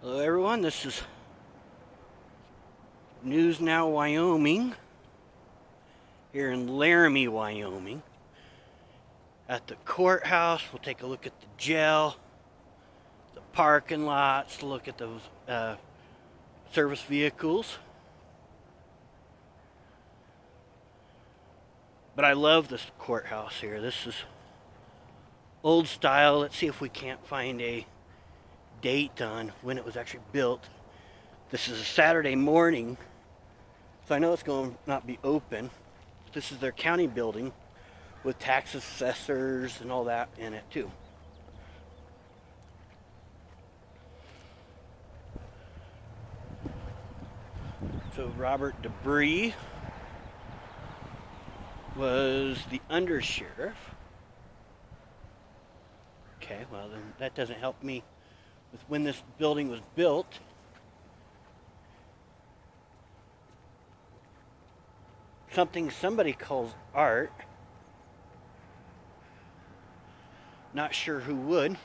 Hello everyone, this is News Now Wyoming here in Laramie, Wyoming. At the courthouse, we'll take a look at the jail, the parking lots, look at those service vehicles. But I love this courthouse here. This is old style. Let's see if we can't find a date on when it was actually built. This is a Saturday morning, so I know it's going to not be open. This is their county building with tax assessors and all that in it too. So Robert Debris was the undersheriff. Okay, well then that doesn't help me with when this building was built. Something somebody calls art. Not sure who would.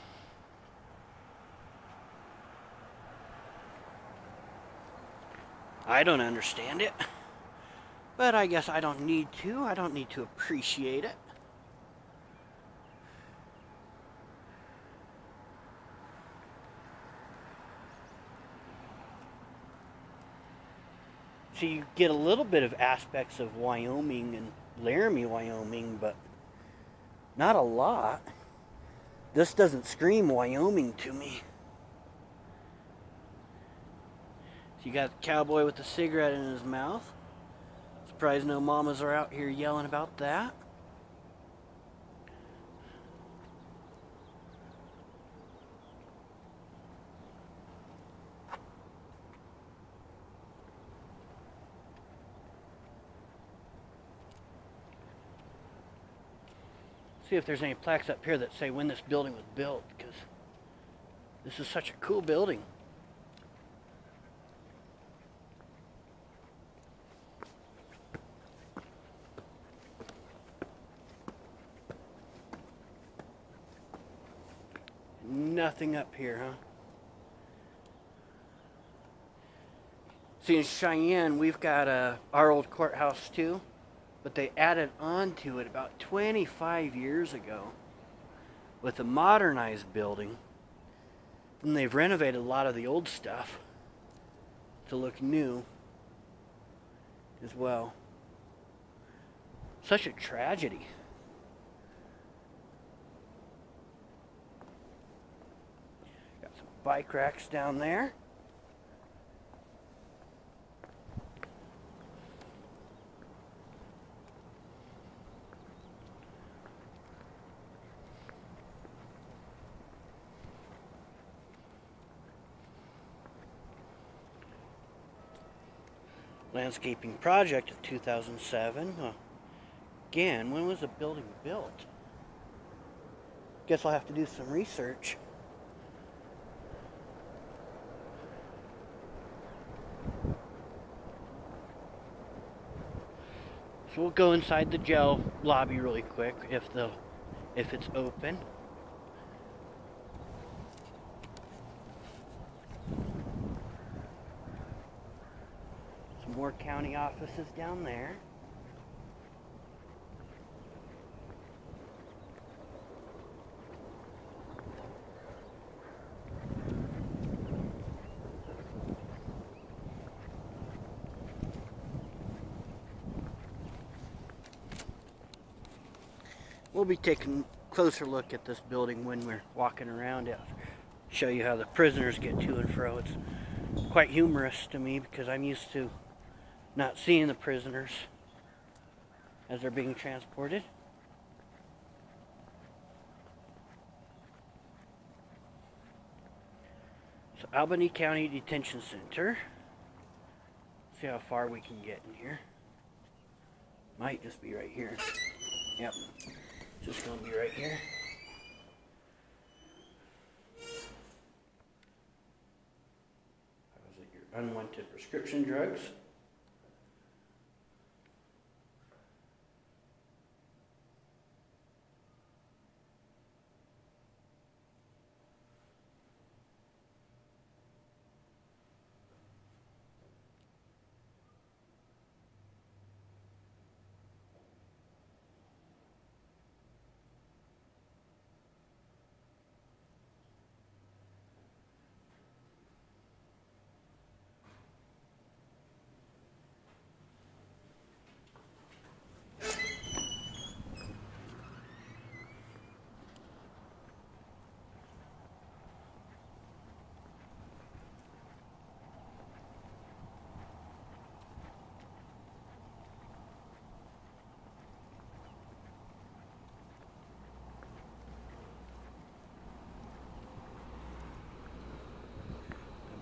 I don't understand it. But I guess I don't need to. I don't need to appreciate it. So you get a little bit of aspects of Wyoming and Laramie, Wyoming, but not a lot. This doesn't scream Wyoming to me. So you got the cowboy with the cigarette in his mouth. Surprised no mamas are out here yelling about that. See if there's any plaques up here that say when this building was built, because this is such a cool building. Nothing up here, huh? See, in Cheyenne, we've got our old courthouse too, but they added on to it about 25 years ago with a modernized building. And they've renovated a lot of the old stuff to look new as well. Such a tragedy. Got some bike racks down there. Landscaping project of 2007. Again, when was the building built? Guess I'll have to do some research. So we'll go inside the jail lobby really quick if it's open. Some more county offices down there. We'll be taking a closer look at this building when we're walking around it. Show you how the prisoners get to and fro. It's quite humorous to me because I'm used to not seeing the prisoners as they're being transported. So Albany County Detention Center. See how far we can get in here. Might just be right here. Yep. Just gonna be right here. How's it, your unwanted prescription drugs?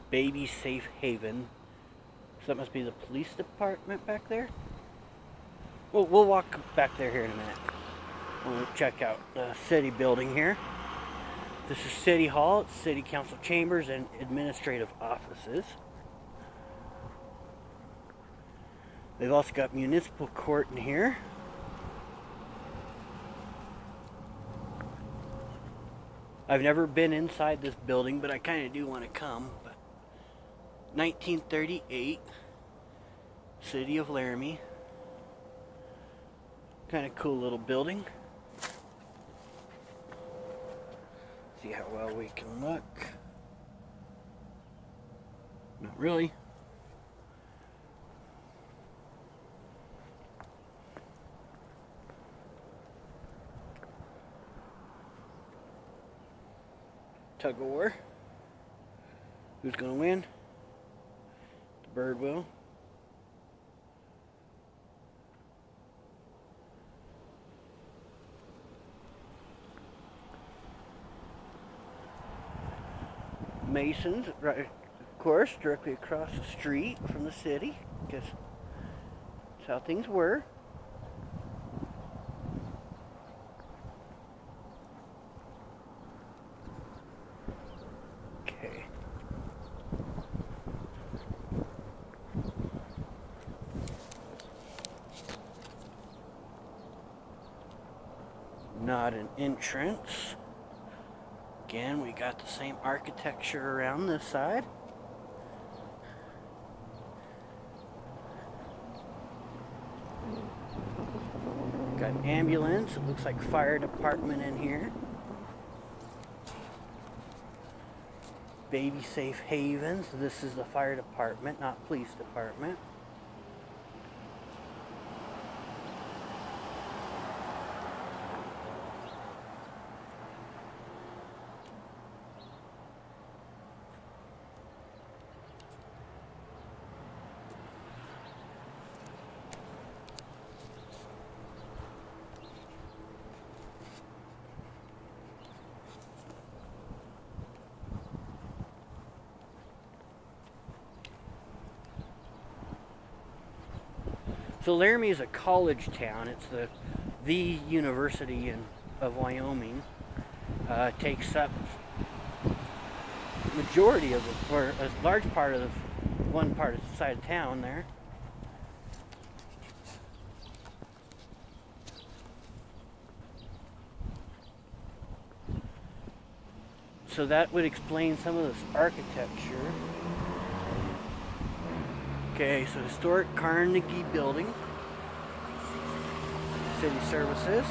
Baby Safe Haven. So that must be the police department back there. We'll walk back there here in a minute. We'll check out the city building here. This is City Hall. It's city council chambers and administrative offices. They've also got municipal court in here. I've never been inside this building, but I kind of do want to come. But 1938, City of Laramie. Kind of cool little building. See how well we can look. Not really. Tug of war. Who's going to win? The bird will. Masons, right, of course, directly across the street from the city, because that's how things were. Okay. Not an entrance. Again, we got the same architecture around this side. Got an ambulance. It looks like fire department in here. Baby Safe Haven. So this is the fire department, not police department. So Laramie is a college town. It's the University of Wyoming. Takes up majority of the, or a large part of the one part of the side of town there. So that would explain some of this architecture. Okay, so historic Carnegie Building, city services.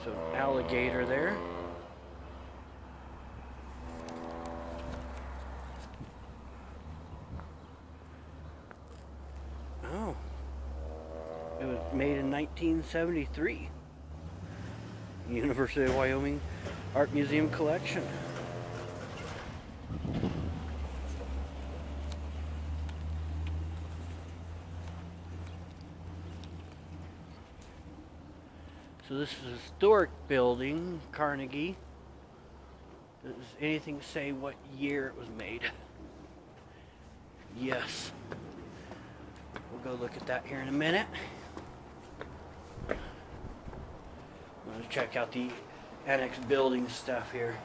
So alligator there. Made in 1973. University of Wyoming Art Museum collection. So this is a historic building, Carnegie. Does anything say what year it was made? Yes. We'll go look at that here in a minute. I'm going to check out the annex building stuff here.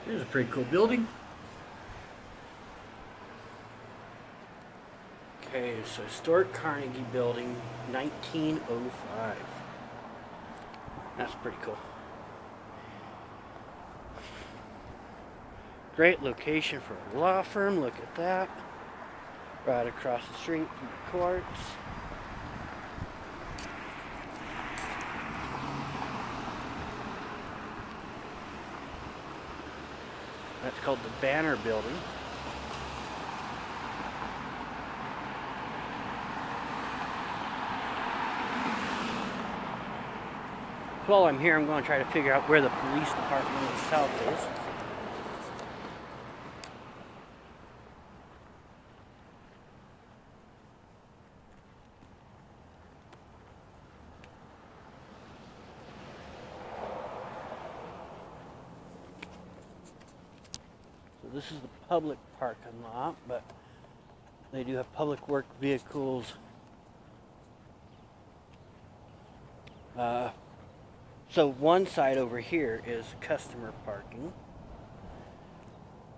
Here's a pretty cool building. Okay. Okay, so historic Carnegie Building, 1905. That's pretty cool. Great location for a law firm, look at that. Right across the street from the courts. That's called the Banner Building. While I'm here, I'm going to try to figure out where the police department itself is. So this is the public parking lot, but they do have public work vehicles. So one side over here is customer parking.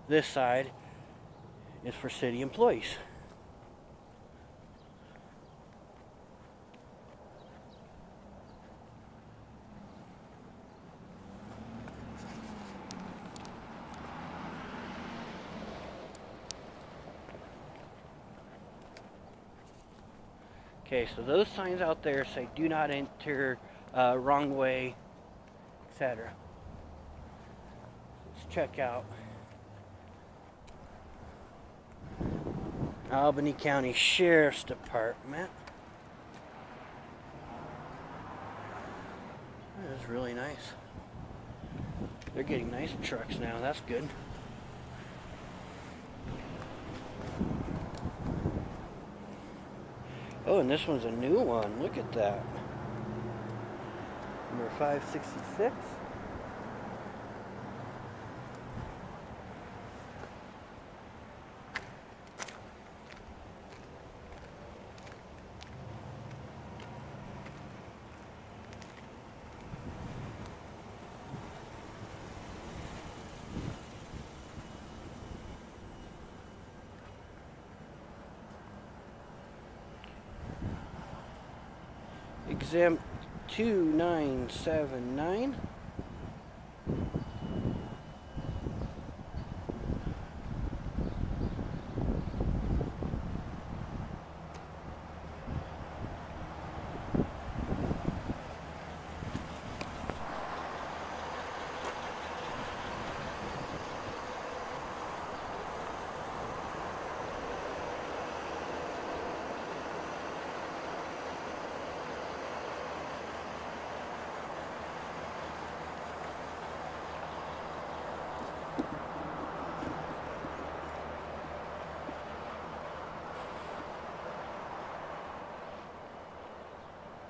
This side is for city employees. Okay, so those signs out there say do not enter, wrong way, etc. Let's check out Albany County Sheriff's Department. That is really nice. They're getting nice trucks now, that's good. Oh, and this one's a new one. Look at that. Number 566. Exempt 2979.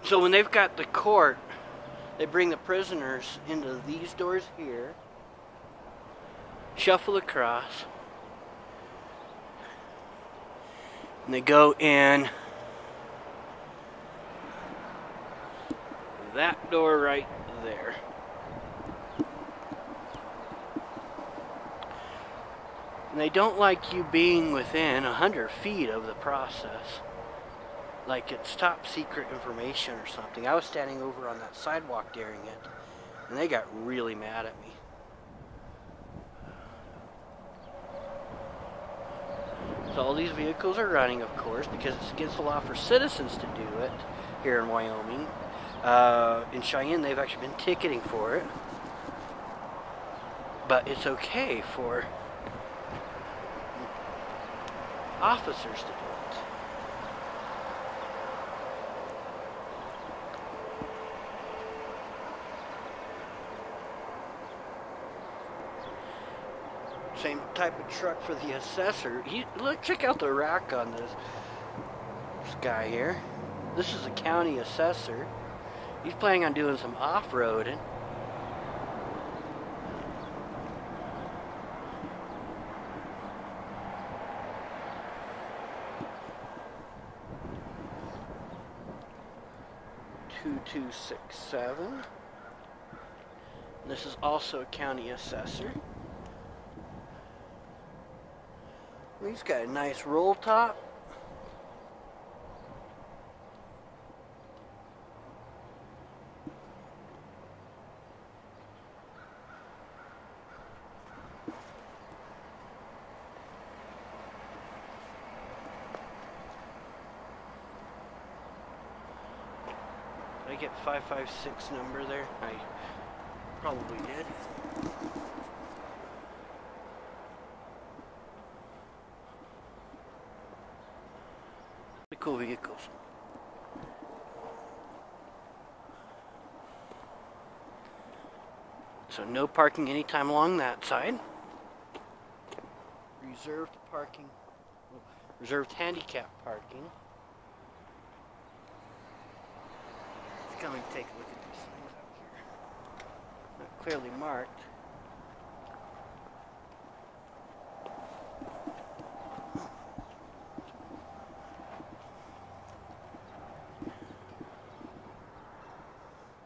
So when they've got the court, they bring the prisoners into these doors here, shuffle across, and they go in that door right there. And they don't like you being within 100 feet of the process. Like it's top secret information or something. I was standing over on that sidewalk during it, and they got really mad at me. So all these vehicles are running, of course, because it's against the law for citizens to do it here in Wyoming. In Cheyenne, they've actually been ticketing for it. But it's okay for officers to do it. Same type of truck for the assessor. Look, check out the rack on this guy here. This is a county assessor. He's planning on doing some off-roading. $2267. This is also a county assessor. He's got a nice roll top. I get 556 number there? I probably did. Cool vehicles. So no parking anytime along that side. Reserved parking. Reserved handicap parking. Let's come and take a look at these things out here. Not clearly marked.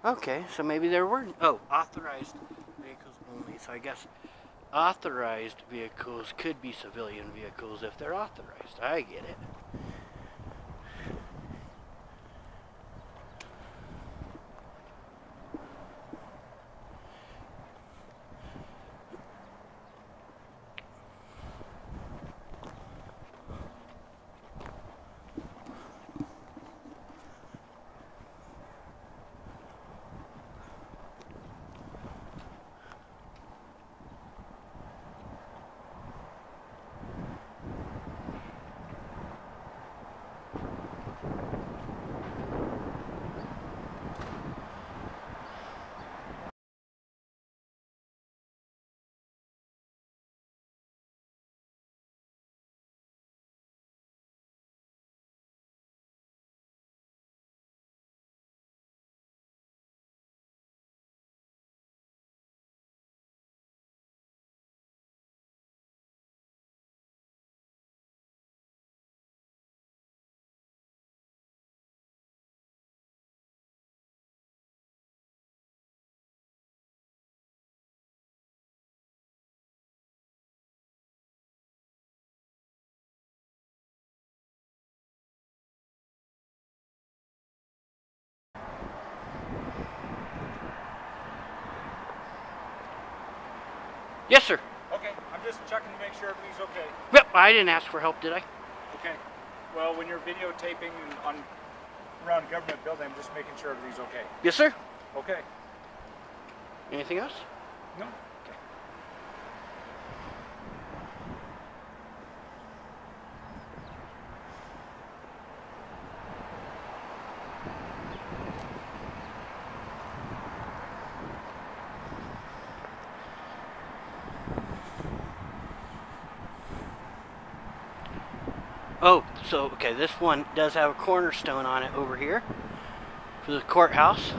Okay, so maybe there were, authorized vehicles only. So I guess authorized vehicles could be civilian vehicles if they're authorized. I get it. Yes, sir. Okay, I'm just checking to make sure everything's okay. Yep, I didn't ask for help, did I? Okay. Well, when you're videotaping around a government building, I'm just making sure everything's okay. Yes, sir. Okay. Anything else? No. Oh, so, okay, this one does have a cornerstone on it over here for the courthouse.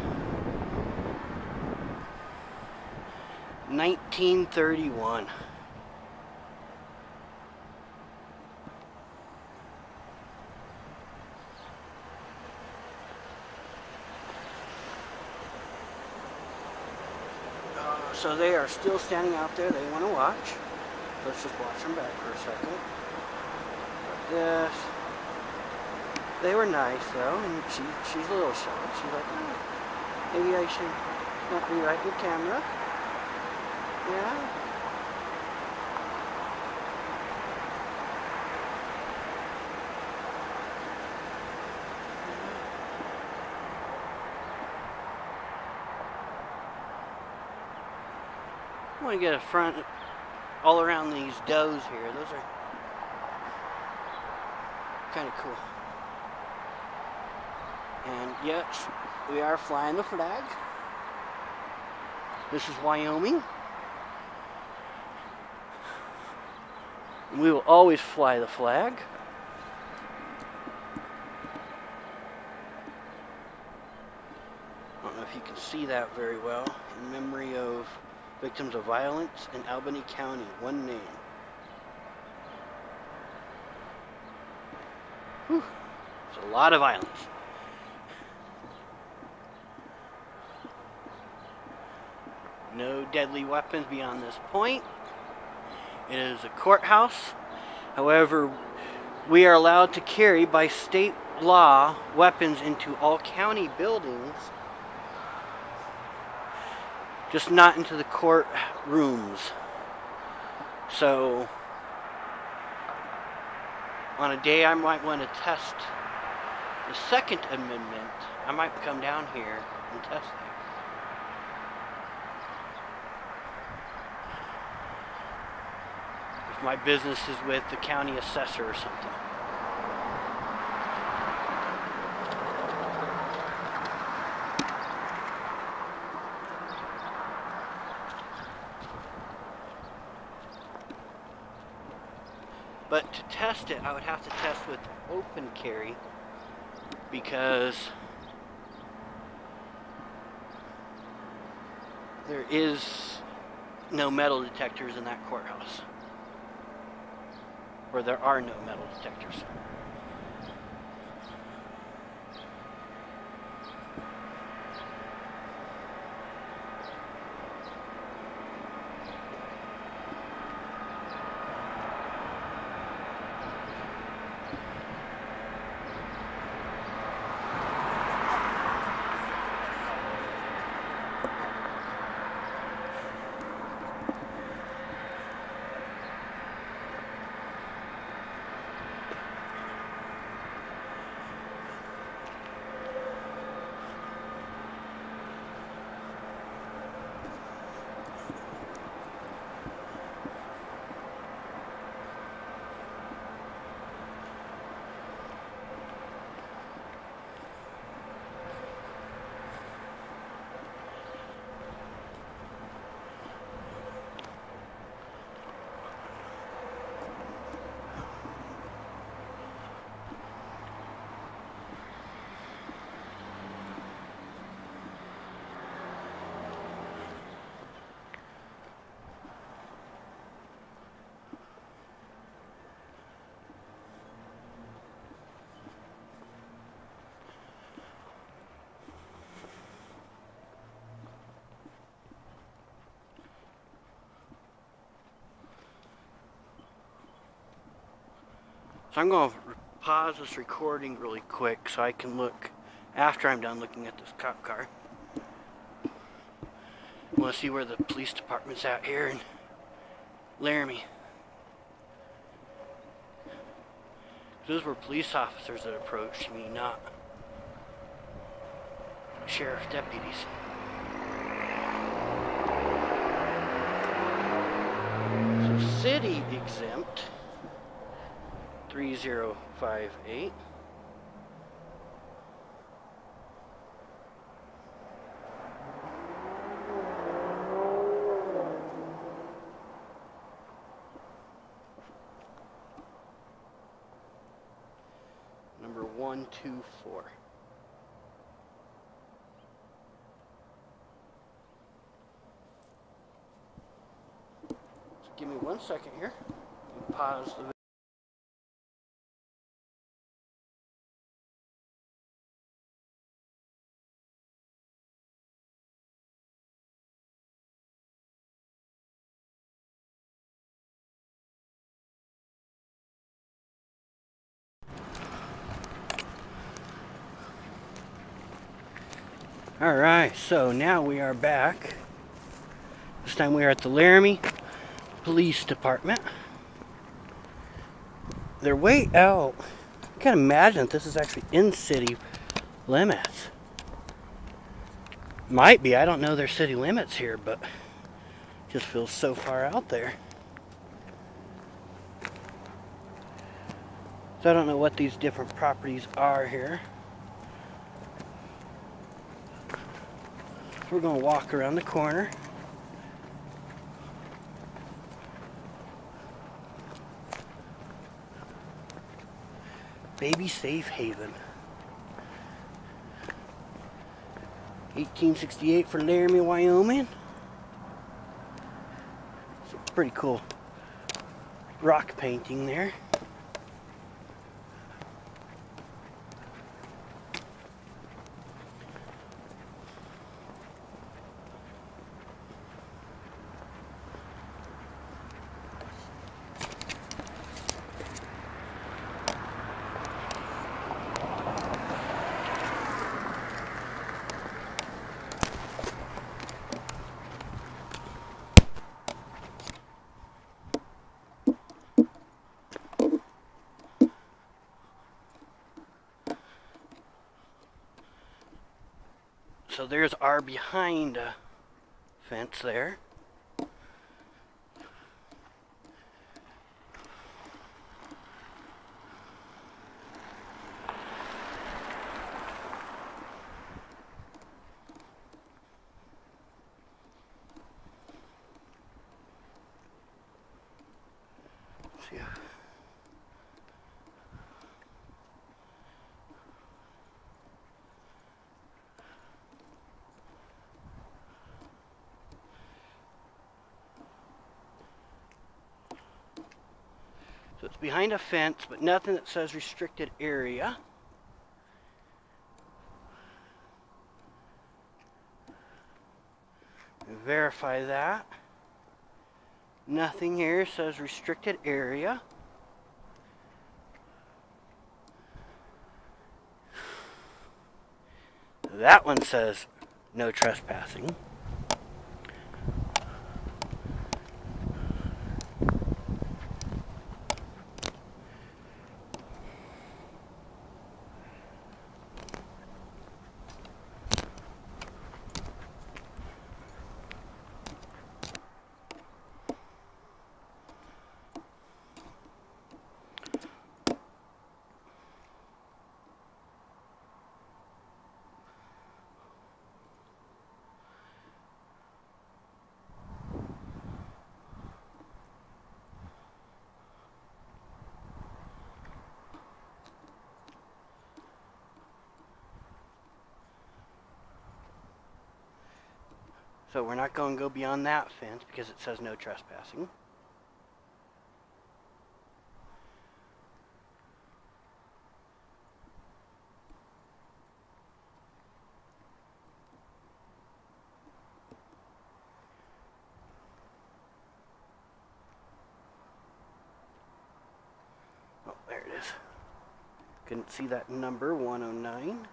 1931. So they are still standing out there. They want to watch. Let's just watch them back for a second. Yes. They were nice though, and she's a little shy. She's like, oh, maybe I should not rewrite your camera. Yeah. I want to get a front all around these does here. Those are kind of cool. And yes, we are flying the flag. This is Wyoming. We will always fly the flag. I don't know if you can see that very well. In memory of victims of violence in Albany County, one name. Whew. It's a lot of violence. No deadly weapons beyond this point. It is a courthouse. However, we are allowed to carry by state law weapons into all county buildings, just not into the courtrooms. So on a day I might want to test The Second Amendment, I might come down here and test that. If my business is with the county assessor or something. But to test it, I would have to test with open carry because there is no metal detectors in that courthouse. Or there are no metal detectors. So I'm going to pause this recording really quick so I can look after I'm done looking at this cop car. I want to see where the police department's at here in Laramie. Those were police officers that approached me, not sheriff deputies. So city exempt 3058. Number 124. Just give me 1 second here. Pause the video. Alright, so now we are back. This time we are at the Laramie Police Department. They're way out. I can't imagine that this is actually in city limits. Might be, I don't know their city limits here, but it just feels so far out there. So I don't know what these different properties are here. We're going to walk around the corner. Baby Safe Haven. 1868 for Laramie, Wyoming. It's a pretty cool rock painting there. So there's our behind fence there. See ya. So it's behind a fence, but nothing that says restricted area. Verify that. Nothing here says restricted area. That one says no trespassing. So we're not going to go beyond that fence because it says no trespassing. Oh, there it is. Couldn't see that number, 109.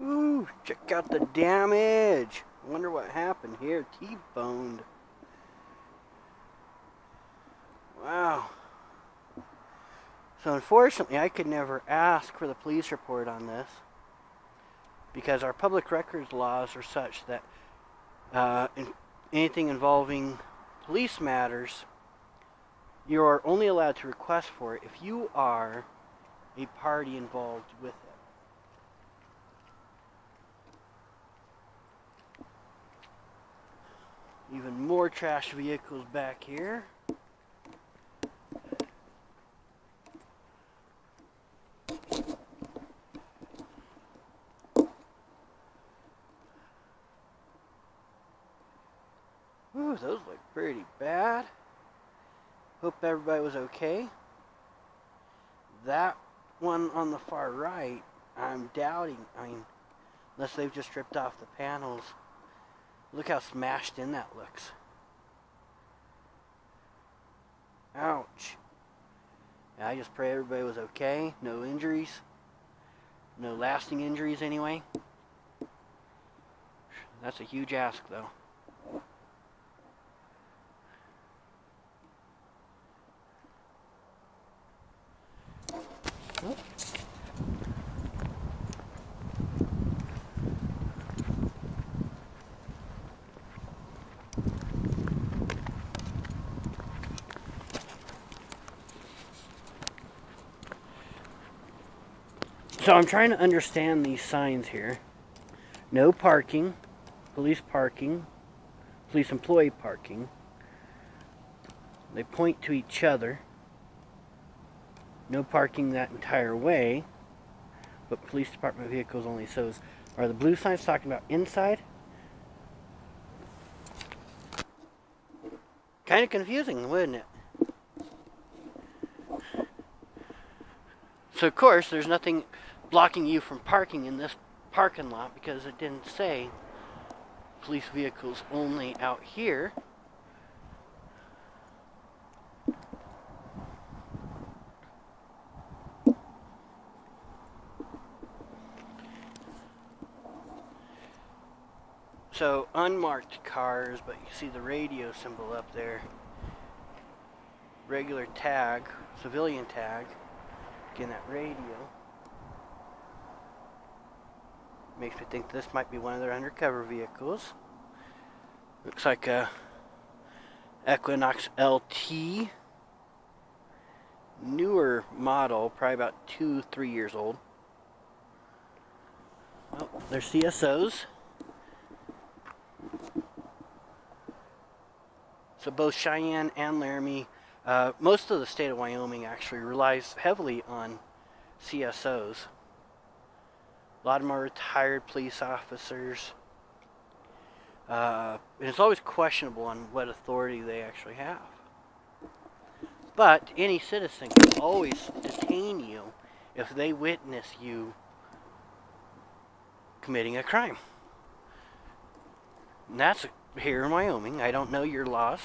Ooh, check out the damage. Wonder what happened here. T-boned. Wow. So unfortunately, I could never ask for the police report on this because our public records laws are such that anything involving police matters, you are only allowed to request for it if you are a party involved with it. Even more trash vehicles back here. Ooh, those look pretty bad. Hope everybody was okay. That one on the far right, I'm doubting. I mean, unless they've just stripped off the panels. Look how smashed in that looks. Ouch. Yeah, I just pray everybody was okay. No injuries. No lasting injuries anyway. That's a huge ask though. Oh. So I'm trying to understand these signs here. No parking, police employee parking. They point to each other. No parking that entire way, but police department vehicles only. So are the blue signs talking about inside? Kind of confusing, wouldn't it? So of course, there's nothing blocking you from parking in this parking lot because it didn't say police vehicles only out here. So unmarked cars, but you see the radio symbol up there. Regular tag, civilian tag. Again, that radio. Makes me think this might be one of their undercover vehicles. Looks like a Equinox LT. Newer model, probably about 2-3 years old. Oh, they're CSOs. So both Cheyenne and Laramie, most of the state of Wyoming actually relies heavily on CSOs. A lot of them are retired police officers. And it's always questionable on what authority they actually have. But any citizen can always detain you if they witness you committing a crime. And that's here in Wyoming. I don't know your laws.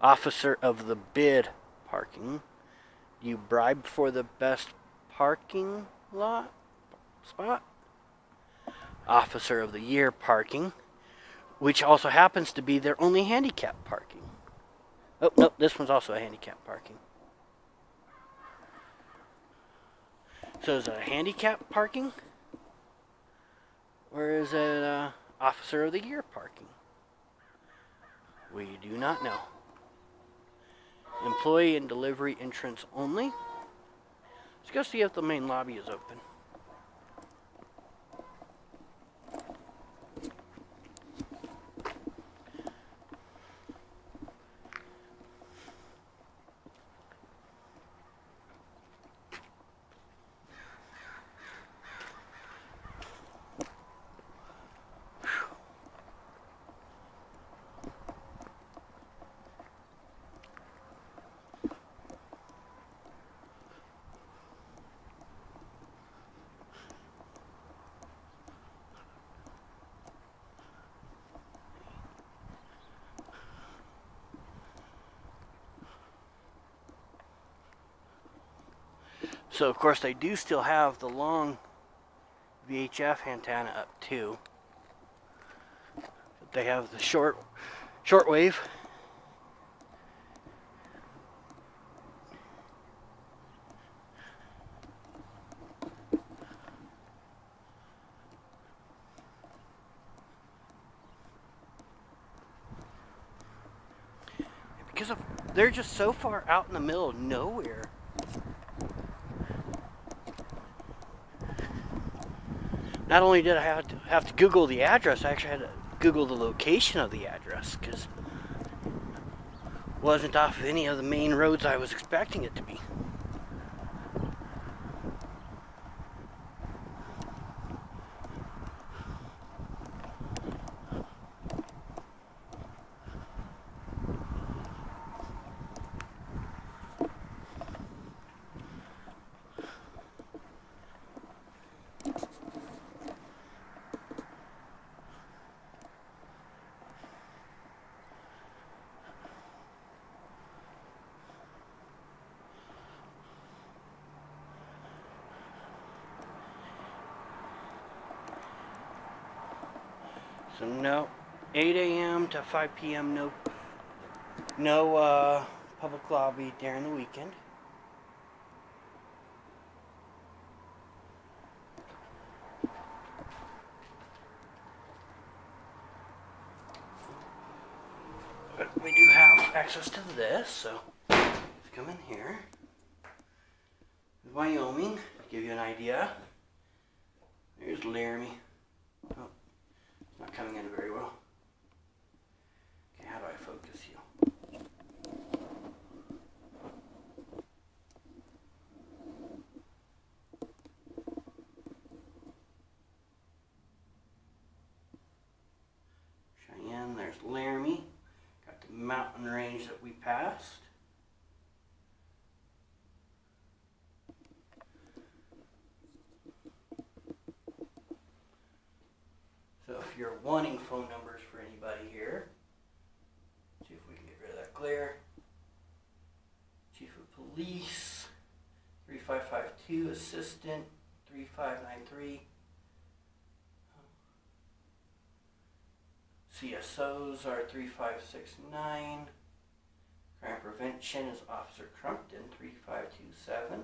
Officer of the bid parking. You bribe for the best parking lot spot. Officer of the year parking, which also happens to be their only handicap parking. Oh, nope, this one's also a handicap parking. So is it a handicap parking? Or is it officer of the year parking? We do not know. Employee and delivery entrance only. Let's go see if the main lobby is open. So of course they do still have the long VHF antenna up too. But they have the shortwave. Because they're just so far out in the middle of nowhere. Not only did I have to Google the address, I actually had to Google the location of the address because it wasn't off of any of the main roads I was expecting it to be. So no, 8 a.m. to 5 p.m. No public lobby during the weekend. But we do have access to this, so let's come in here. Wyoming, to give you an idea. There's Laramie. Oh. Not coming in very well. Okay, how do I focus you? Cheyenne, there's Laramie. Got the mountain range that we passed. you're wanting phone numbers for anybody here. See if we can get rid of that glare. Chief of Police, 3552, Assistant, 3593. CSOs are 3569. Crime Prevention is Officer Crumpton, 3527.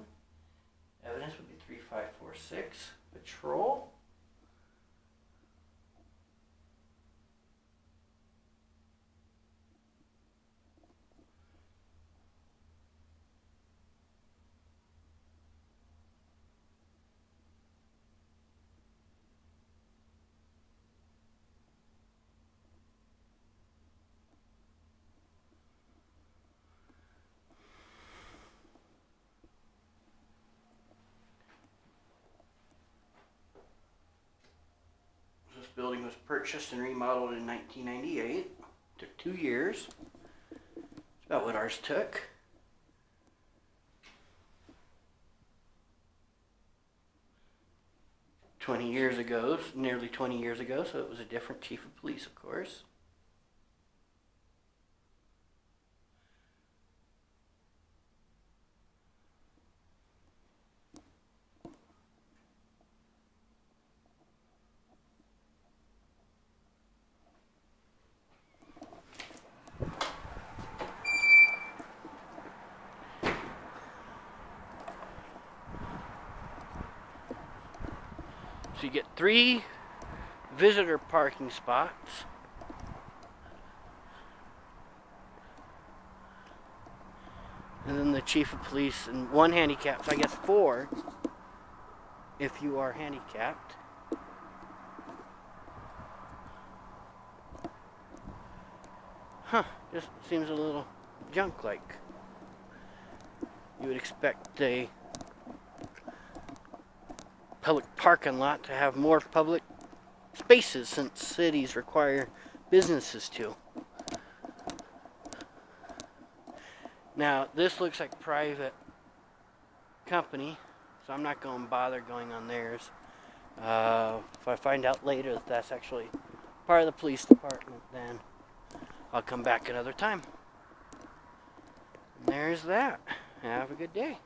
Evidence would be 3546. Patrol. This building was purchased and remodeled in 1998. Took 2 years. That's about what ours took. Nearly 20 years ago, so it was a different chief of police, of course. So you get 3 visitor parking spots. And then the chief of police and 1 handicap, so I guess 4 if you are handicapped. Huh, just seems a little junk-like. You would expect a public parking lot to have more public spaces since cities require businesses to. Now, this looks like a private company, so I'm not going to bother going on theirs. If I find out later that that's actually part of the police department, then I'll come back another time. And there's that. Have a good day.